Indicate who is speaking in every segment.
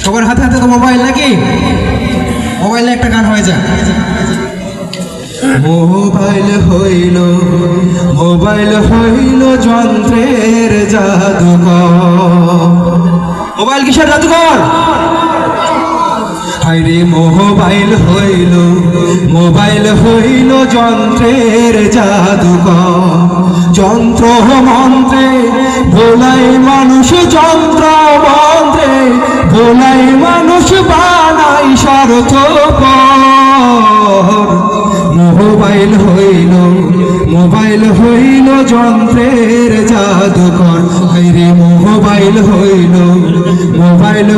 Speaker 1: সবার হাতে হাতে তো মোবাইল নাকি? মোবাইলে একটা গান হয়ে যায়। মোবাইল হইল যন্ত্রের জাদুকর। মোবাইল কিসের জাদুকর? হায়রে মোবাইল হইল যন্ত্রের জাদুকর। যন্ত্র মন্ত্রে ভোলাই মানুষ, যন্ত্র মন্ত্রে ভোলাই মানুষ বানাই স্বার্থপর। মোবাইল হইল যন্ত্রের জাদুকর। হায়রে মোবাইল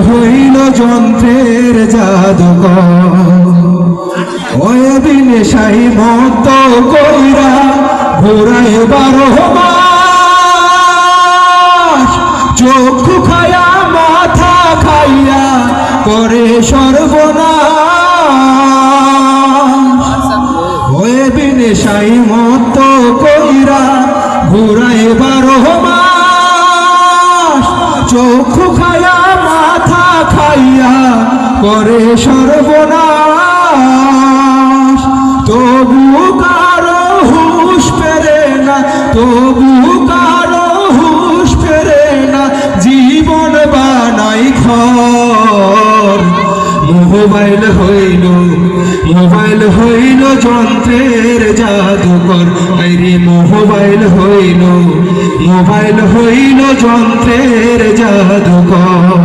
Speaker 1: হইল যন্ত্রের জাদুকর। ওই বিনেশাই মত কইরা ঘোরায় 12 মাস, চক্ষু খায়া মাথা খাইয়া করে সর্বনাশ। ওই বিনেশাই মত কইরা ঘোরায় 12 মাস, চক্ষু খায়া মাথা খাইয়া করে সর্বনাশ। তবু কারো হুঁশ ফেরে না, জীবন বানাই ঘর। মোবাইল হইল যন্ত্রের জাদুকর। আরে মোবাইল হইল যন্ত্রের জাদুকর।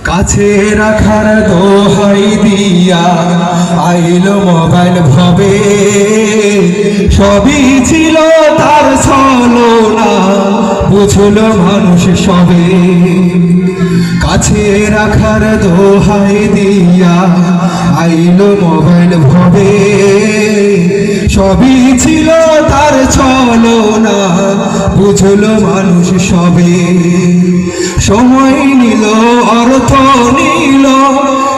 Speaker 1: কাছে রাখার দোহাই দিয়া আইল মোবাইল ভবে, সবই ছিল তার ছলনা, বুঝল মানুষ সবে। কাছে রাখার দোহাই দিয়া আইল মোবাইল ভবে, সবই ছিল তার ছলনা, বুঝল মানুষ সবে। সময় নিল, অর্থ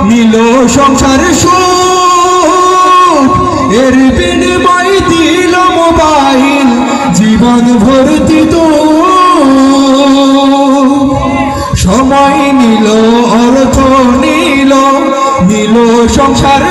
Speaker 1: নিল সংসার সুখ, এর বিনিময় দিল মোবাইল জীবন ভর্তি তো। সময় নিল, অর্থ নিল সংসার